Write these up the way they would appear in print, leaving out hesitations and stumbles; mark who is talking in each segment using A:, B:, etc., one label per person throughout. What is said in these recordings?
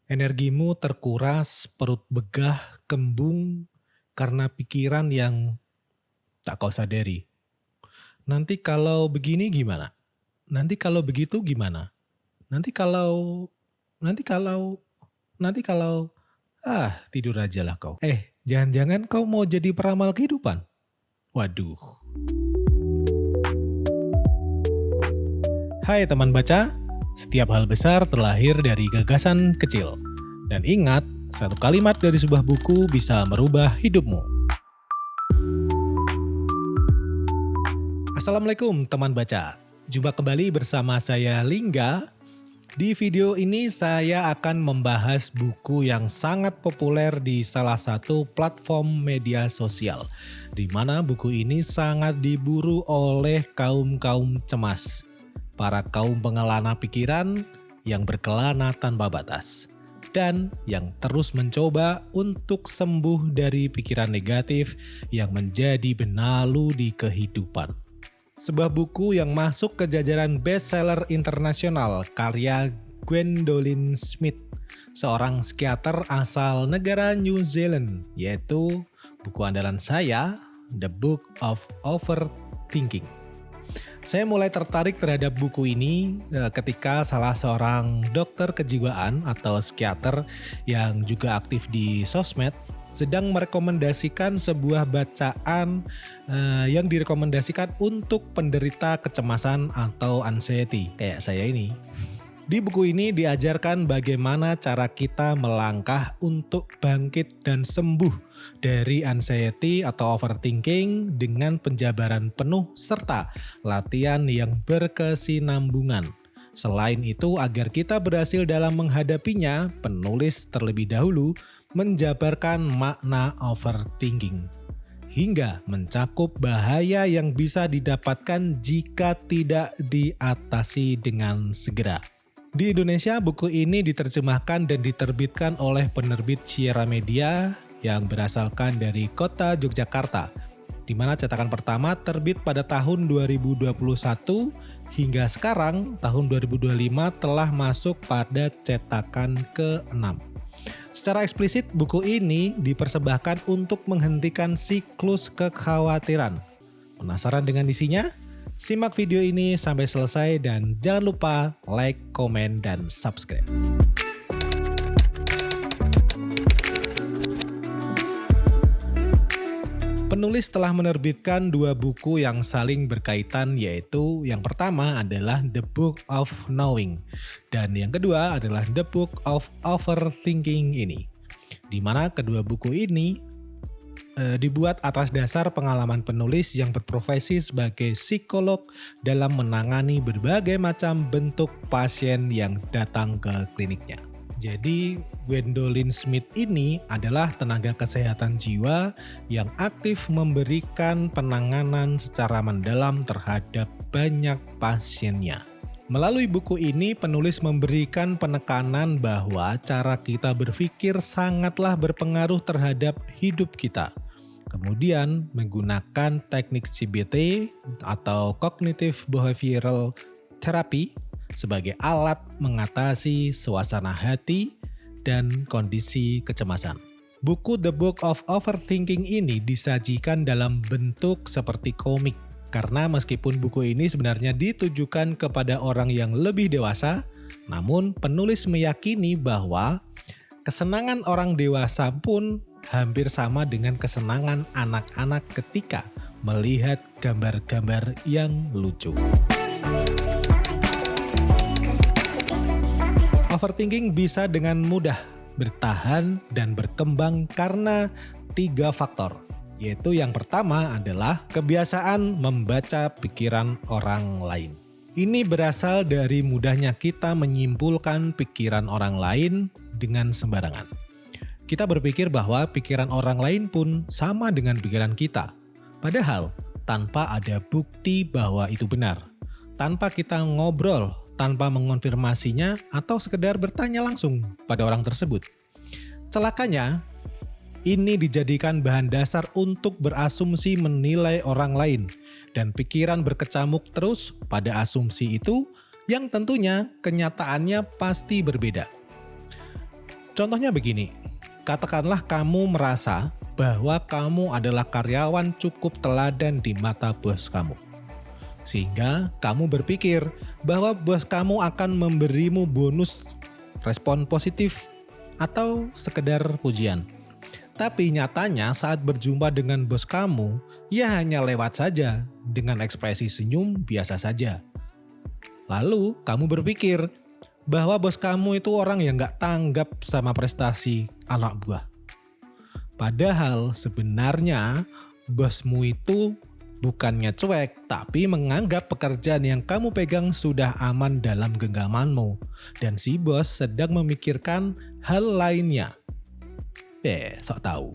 A: Energimu terkuras, perut begah, kembung, karena pikiran yang tak kau sadari. Nanti kalau begini gimana? Nanti kalau begitu gimana? Nanti kalau, nanti kalau, nanti kalau, tidur aja lah kau. Jangan-jangan kau mau jadi peramal kehidupan? Waduh. Hai teman baca, setiap hal besar terlahir dari gagasan kecil. Dan ingat, satu kalimat dari sebuah buku bisa merubah hidupmu. Assalamualaikum teman baca, jumpa kembali bersama saya Lingga. Di video ini saya akan membahas buku yang sangat populer di salah satu platform media sosial, di mana buku ini sangat diburu oleh kaum-kaum cemas, para kaum pengelana pikiran yang berkelana tanpa batas, dan yang terus mencoba untuk sembuh dari pikiran negatif yang menjadi benalu di kehidupan. Sebuah buku yang masuk ke jajaran bestseller internasional karya Gwendolyn Smith, seorang psikiater asal negara New Zealand, yaitu buku andalan saya, The Book of Overthinking. Saya mulai tertarik terhadap buku ini ketika salah seorang dokter kejiwaan atau psikiater yang juga aktif di sosmed sedang merekomendasikan sebuah bacaan yang direkomendasikan untuk penderita kecemasan atau anxiety kayak saya ini. Di buku ini diajarkan bagaimana cara kita melangkah untuk bangkit dan sembuh dari anxiety atau overthinking dengan penjabaran penuh serta latihan yang berkesinambungan. Selain itu, agar kita berhasil dalam menghadapinya, penulis terlebih dahulu menjabarkan makna overthinking hingga mencakup bahaya yang bisa didapatkan jika tidak diatasi dengan segera. Di Indonesia, buku ini diterjemahkan dan diterbitkan oleh penerbit Sierra Media yang berasalkan dari kota Yogyakarta, di mana cetakan pertama terbit pada tahun 2021 hingga sekarang tahun 2025 telah masuk pada cetakan ke-6. Secara eksplisit, buku ini dipersembahkan untuk menghentikan siklus kekhawatiran. Penasaran dengan isinya? Simak video ini sampai selesai dan jangan lupa like, komen, dan subscribe. Penulis telah menerbitkan dua buku yang saling berkaitan, yaitu yang pertama adalah The Book of Knowing dan yang kedua adalah The Book of Overthinking ini. Di mana kedua buku ini dibuat atas dasar pengalaman penulis yang berprofesi sebagai psikolog dalam menangani berbagai macam bentuk pasien yang datang ke kliniknya. Jadi Gwendolyn Smith ini adalah tenaga kesehatan jiwa yang aktif memberikan penanganan secara mendalam terhadap banyak pasiennya. Melalui buku ini, penulis memberikan penekanan bahwa cara kita berpikir sangatlah berpengaruh terhadap hidup kita. Kemudian menggunakan teknik CBT atau Cognitive Behavioral Therapy sebagai alat mengatasi suasana hati dan kondisi kecemasan. Buku The Book of Overthinking ini disajikan dalam bentuk seperti komik, karena meskipun buku ini sebenarnya ditujukan kepada orang yang lebih dewasa, namun penulis meyakini bahwa kesenangan orang dewasa pun hampir sama dengan kesenangan anak-anak ketika melihat gambar-gambar yang lucu. Overthinking bisa dengan mudah bertahan dan berkembang karena 3 faktor, yaitu yang pertama adalah kebiasaan membaca pikiran orang lain. Ini berasal dari mudahnya kita menyimpulkan pikiran orang lain dengan sembarangan. Kita berpikir bahwa pikiran orang lain pun sama dengan pikiran kita, padahal tanpa ada bukti bahwa itu benar, tanpa kita ngobrol, tanpa mengonfirmasinya atau sekedar bertanya langsung pada orang tersebut. Celakanya, ini dijadikan bahan dasar untuk berasumsi menilai orang lain, dan pikiran berkecamuk terus pada asumsi itu yang tentunya kenyataannya pasti berbeda. Contohnya begini, katakanlah kamu merasa bahwa kamu adalah karyawan cukup teladan di mata bos kamu. Sehingga kamu berpikir bahwa bos kamu akan memberimu bonus, respon positif, atau sekedar pujian. Tapi nyatanya saat berjumpa dengan bos kamu, ia hanya lewat saja dengan ekspresi senyum biasa saja. Lalu kamu berpikir bahwa bos kamu itu orang yang gak tanggap sama prestasi anak buah. Padahal sebenarnya bosmu itu bukannya cuek, tapi menganggap pekerjaan yang kamu pegang sudah aman dalam genggamanmu. Dan si bos sedang memikirkan hal lainnya. Sok tahu.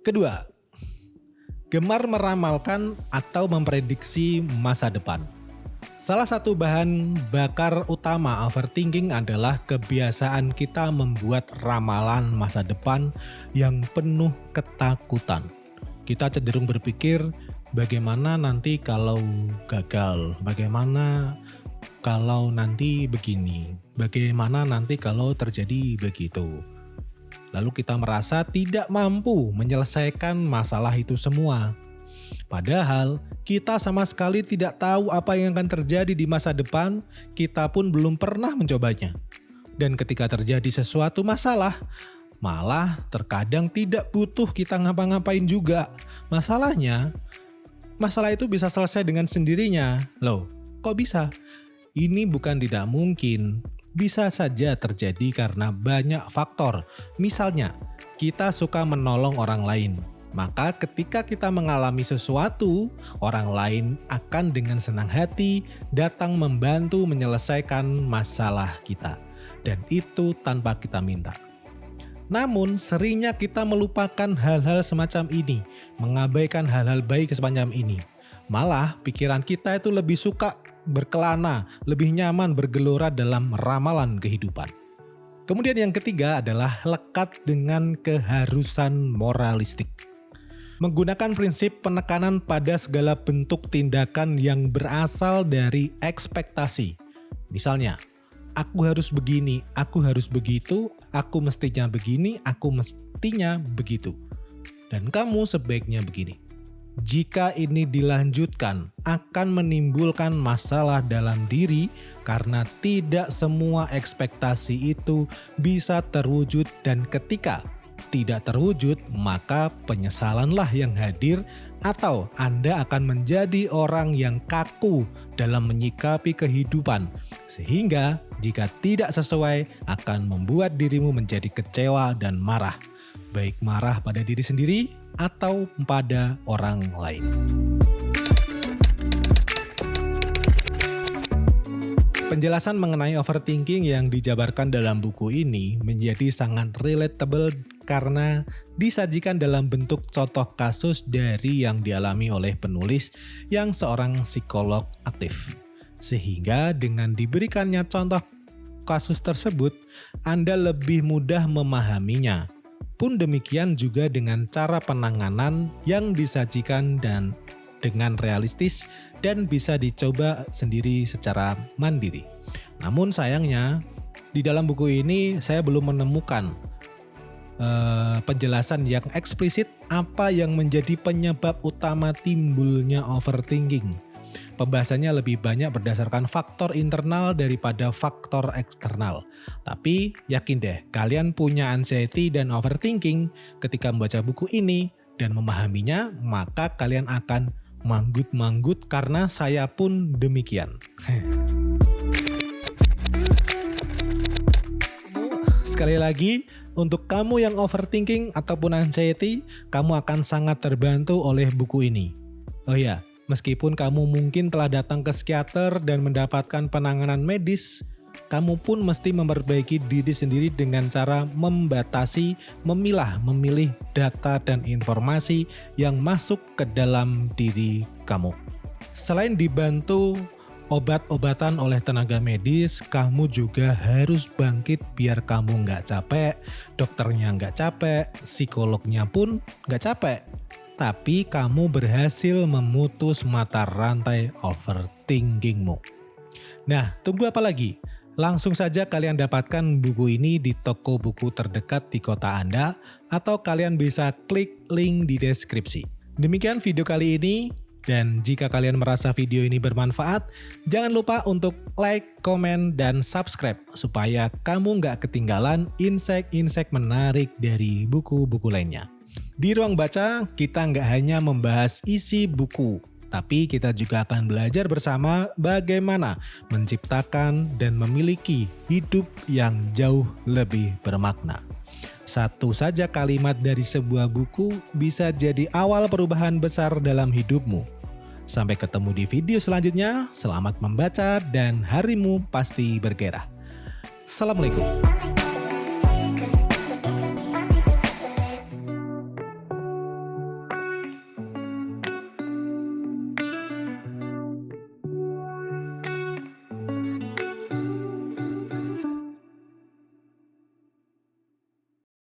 A: Kedua, gemar meramalkan atau memprediksi masa depan. Salah satu bahan bakar utama overthinking adalah kebiasaan kita membuat ramalan masa depan yang penuh ketakutan. Kita cenderung berpikir, bagaimana nanti kalau gagal? Bagaimana kalau nanti begini? Bagaimana nanti kalau terjadi begitu? Lalu kita merasa tidak mampu menyelesaikan masalah itu semua. Padahal kita sama sekali tidak tahu apa yang akan terjadi di masa depan, kita pun belum pernah mencobanya. Dan ketika terjadi sesuatu masalah, malah terkadang tidak butuh kita ngapa-ngapain juga. Masalahnya, masalah itu bisa selesai dengan sendirinya. Loh, kok bisa? Ini bukan tidak mungkin. Bisa saja terjadi karena banyak faktor. Misalnya, kita suka menolong orang lain. Maka ketika kita mengalami sesuatu, orang lain akan dengan senang hati datang membantu menyelesaikan masalah kita. Dan itu tanpa kita minta. Namun seringnya kita melupakan hal-hal semacam ini, mengabaikan hal-hal baik semacam ini. Malah pikiran kita itu lebih suka berkelana, lebih nyaman bergelora dalam ramalan kehidupan. Kemudian yang ketiga adalah lekat dengan keharusan moralistik. Menggunakan prinsip penekanan pada segala bentuk tindakan yang berasal dari ekspektasi. Misalnya, aku harus begini, aku harus begitu, aku mestinya begini, aku mestinya begitu. Dan kamu sebaiknya begini. Jika ini dilanjutkan, akan menimbulkan masalah dalam diri karena tidak semua ekspektasi itu bisa terwujud dan ketika tidak terwujud, maka penyesalanlah yang hadir atau Anda akan menjadi orang yang kaku dalam menyikapi kehidupan. Sehingga jika tidak sesuai akan membuat dirimu menjadi kecewa dan marah. Baik marah pada diri sendiri atau pada orang lain. Penjelasan mengenai overthinking yang dijabarkan dalam buku ini menjadi sangat relatable karena disajikan dalam bentuk contoh kasus dari yang dialami oleh penulis yang seorang psikolog aktif. Sehingga dengan diberikannya contoh kasus tersebut, Anda lebih mudah memahaminya. Pun demikian juga dengan cara penanganan yang disajikan dan dengan realistis dan bisa dicoba sendiri secara mandiri. Namun sayangnya di dalam buku ini saya belum menemukan penjelasan yang eksplisit apa yang menjadi penyebab utama timbulnya overthinking. Pembahasannya lebih banyak berdasarkan faktor internal daripada faktor eksternal. Tapi yakin deh, kalian punya anxiety dan overthinking ketika membaca buku ini dan memahaminya, maka kalian akan manggut-manggut karena saya pun demikian. Sekali lagi, untuk kamu yang overthinking ataupun anxiety, kamu akan sangat terbantu oleh buku ini. Oh ya, meskipun kamu mungkin telah datang ke psikiater dan mendapatkan penanganan medis, kamu pun mesti memperbaiki diri sendiri dengan cara memilih data dan informasi yang masuk ke dalam diri kamu. Selain dibantu obat-obatan oleh tenaga medis, kamu juga harus bangkit biar kamu nggak capek, dokternya nggak capek, psikolognya pun nggak capek. Tapi kamu berhasil memutus mata rantai overthinkingmu. Nah, tunggu apa lagi? Langsung saja kalian dapatkan buku ini di toko buku terdekat di kota Anda, atau kalian bisa klik link di deskripsi. Demikian video kali ini, dan jika kalian merasa video ini bermanfaat, jangan lupa untuk like, komen, dan subscribe supaya kamu nggak ketinggalan insight-insight menarik dari buku-buku lainnya. Di ruang baca, kita nggak hanya membahas isi buku, tapi kita juga akan belajar bersama bagaimana menciptakan dan memiliki hidup yang jauh lebih bermakna. Satu saja kalimat dari sebuah buku bisa jadi awal perubahan besar dalam hidupmu. Sampai ketemu di video selanjutnya, selamat membaca dan harimu pasti bergairah. Assalamualaikum.